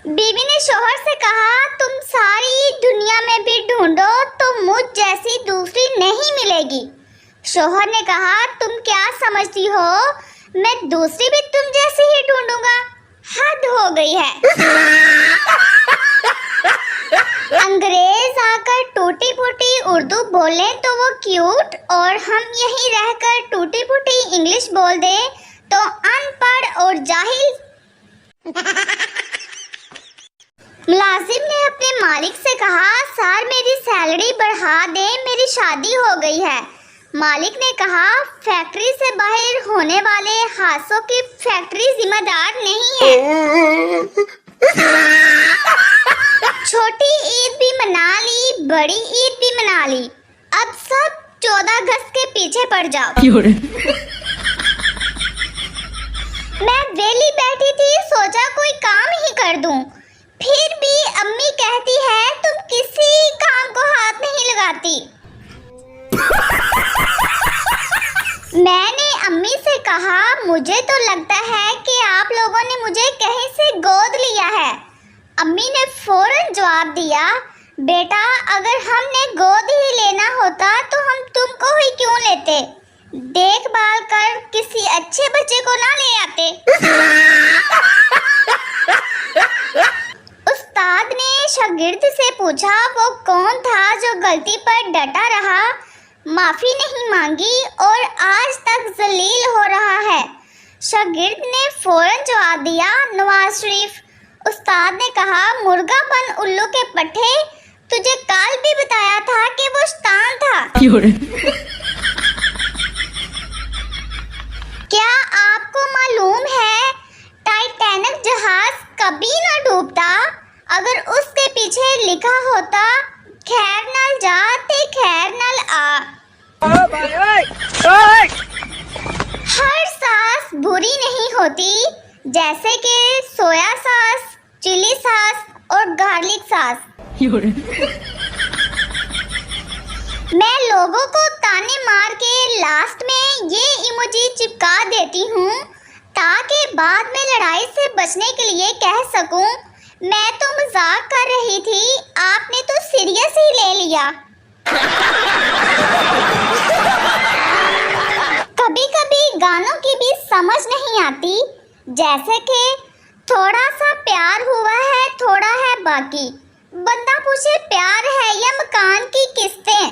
बीवी ने शौहर से कहा, तुम सारी दुनिया में भी ढूंढो तो मुझ जैसी दूसरी नहीं मिलेगी। शौहर ने कहा, तुम क्या समझती हो, मैं दूसरी भी तुम जैसी ही ढूंढूंगा? हद हो गई है। अंग्रेज आकर टूटी फूटी उर्दू बोले तो वो क्यूट, और हम यहीं रहकर टूटी फूटी इंग्लिश बोल दे तो अनपढ़ और जाहिल। मुलाजिम ने अपने मालिक से कहा, सर मेरी सैलरी बढ़ा दे, मेरी शादी हो गई है। मालिक ने कहा, फैक्ट्री से बाहर होने वाले हादसों की फैक्ट्री जिम्मेदार नहीं है। छोटी ईद भी मना ली, बड़ी ईद भी मना ली, अब सब 14 अगस्त के पीछे पड़ जाओ। मैं वेली बैठी थी, सोचा कोई काम ही कर दूं। फिर भी अम्मी कहती है, तुम किसी काम को हाथ नहीं लगाती। मैंने अम्मी से कहा, मुझे तो लगता है कि आप लोगों ने मुझे कहीं से गोद लिया है। अम्मी ने फौरन जवाब दिया, बेटा अगर हमने गोद ही लेना होता तो हम तुमको ही क्यों लेते, देखभाल कर किसी अच्छे बच्चे को ना ले आते। उस्ताद ने शागिर्द से पूछा, वो कौन था जो गलती पर डटा रहा, माफी नहीं मांगी और आज तक जलील हो रहा है? शागिर्द ने फौरन जवाब दिया, नवाज शरीफ। उस्ताद ने कहा, मुर्गा बन उल्लू के पट्टे, तुझे कल भी बताया था कि वो शैतान था। क्या आपको मालूम है टाइटैनिक जहाज कभी न डूबता? अगर उसके पीछे लिखा होता, खैर नल जा ते खैर नल आ। हर सास बुरी नहीं होती, जैसे कि सोया सास, चिली सास और गार्लिक सास। मैं लोगों को ताने मार के लास्ट में ये इमोजी चिपका देती हूँ ताकि बाद में लड़ाई से बचने के लिए कह सकूं, मैं तो मजाक कर रही थी, आपने तो सीरियस ही ले लिया। कभी कभी गानों की भी समझ नहीं आती, जैसे कि थोड़ा सा प्यार हुआ है, थोड़ा है बाकी, बंदा पूछे प्यार है या मकान की किस्तें।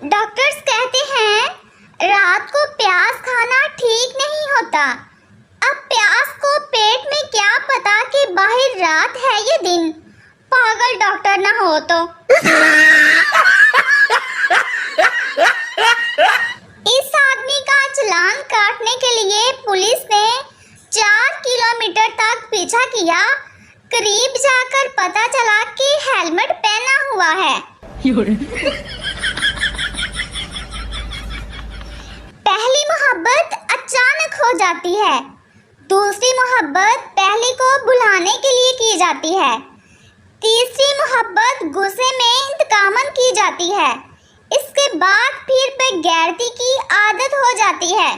डॉक्टर्स कहते हैं रात को प्याज खाना ठीक नहीं होता। अब प्याज को पेट में क्या पता कि बाहर रात है या दिन, पागल डॉक्टर ना हो तो। इस आदमी का चालान काटने के लिए पुलिस ने 4 किलोमीटर तक पीछा किया, करीब जाकर पता चला कि हेलमेट पहना हुआ है। पहली मोहब्बत अचानक हो जाती है, दूसरी मोहब्बत पहली को भुलाने के लिए की जाती है, तीसरी मोहब्बत गुस्से में इंतकामन की जाती है, इसके बाद फिर बेगैरती की आदत हो जाती है।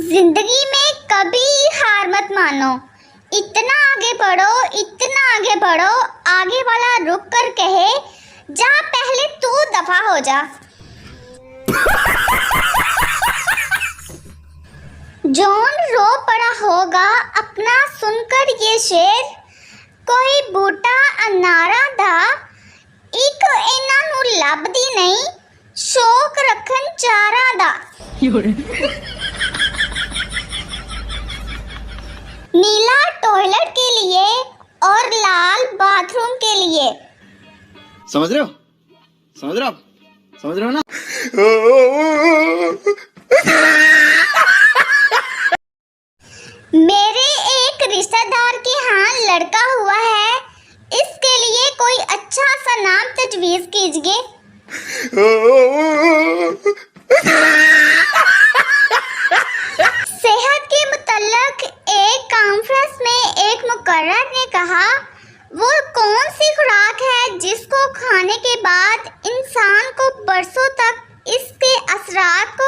जिंदगी में कभी हार मत मानो, इतना आगे बढ़ो, इतना आगे बढ़ो, आगे वाला रुक कर कहे, जा पहले तू दफा हो जा। जॉन रो पड़ा होगा अपना सुनकर ये शेर, कोई बूटा अनारा दा, एक इना नू लभदी नहीं, शौक रखन चारा दा। नीला टॉयलेट के लिए और लाल बाथरूम के लिए। समझ रहे हो? समझ रहे हो? समझ रहे हो ना? मेरे एक रिश्तेदार के यहाँ लड़का हुआ है, इसके लिए कोई अच्छा सा नाम तजवीज कीजिए। सेहत के मुतल्लक एक कॉन्फ्रेंस में एक मुकर्रर ने कहा, वो कौन सी खुराक है जिसको खाने के बाद इंसान को बरसों तक इसके असरात को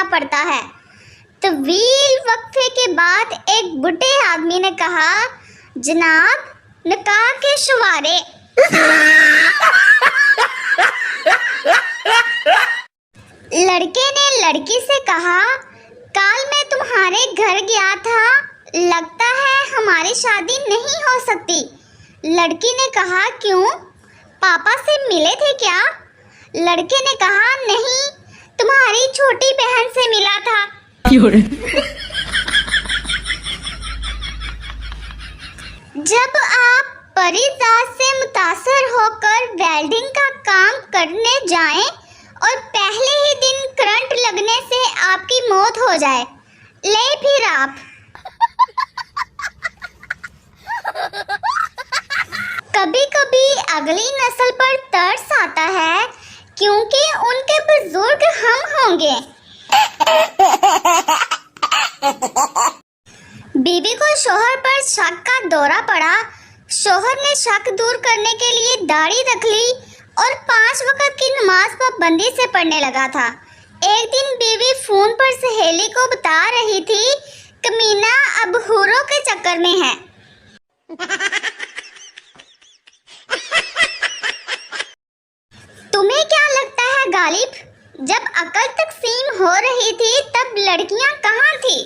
करना पड़ता है। तवील वक्फे के बाद एक बूढ़े आदमी ने कहा, जनाब निकाह के शुमारे। लड़के ने लड़की से कहा, कल मैं तुम्हारे घर गया था, लगता है हमारी शादी नहीं हो सकती। लड़की ने कहा, क्यों, पापा से मिले थे क्या? लड़के ने कहा, नहीं, तुम्हारी छोटी बहन से मिला था। जब आप परिजात से मुतासर होकर वेल्डिंग का काम करने जाएं और पहले ही दिन करंट लगने से आपकी मौत हो जाए, ले फिर आप। कभी कभी अगली नस्ल पर तरस आता है क्योंकि उनके बुजुर्ग हम होंगे। बीवी को शोहर पर शक का दौरा पड़ा। शोहर ने शक दूर करने के लिए दाढ़ी रख ली और 5 वक्त की नमाज पाबंदी से पढ़ने लगा था। एक दिन बीवी फोन पर सहेली को बता रही थी, कमीना अब हूरों के चक्कर में है। तुम्हें क्या लगता है गालिब, जब अकल तकसीम हो रही थी तब लड़कियां कहाँ थी?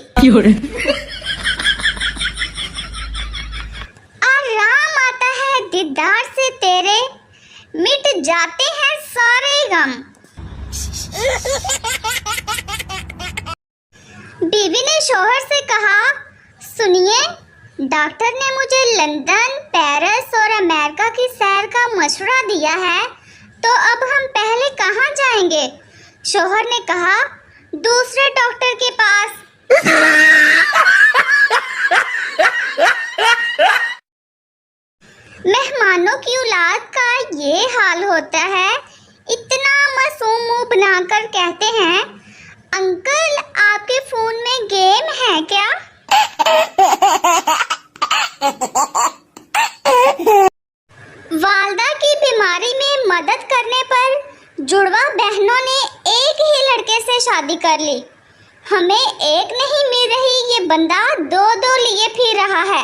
आराम आता है दीदार से तेरे, मिट जाते हैं सारे गम। बीवी ने शोहर से कहा, सुनिए, डॉक्टर ने मुझे लंदन, पेरिस और अमेरिका की सैर का मशवरा दिया है, तो अब हम पहले कहाँ जाएंगे? शोहर ने कहा, दूसरे डॉक्टर के पास। मेहमानों की औलाद का ये हाल होता है, इतना मासूम मुंह बनाकर कहते हैं, अंकल आपके फोन में गेम है क्या? वालदा की बीमारी में मदद करने पर जुड़वा बहनों ने एक ही लड़के से शादी कर ली। हमें एक नहीं मिल रही, ये बंदा 2-2 लिए फिर रहा है।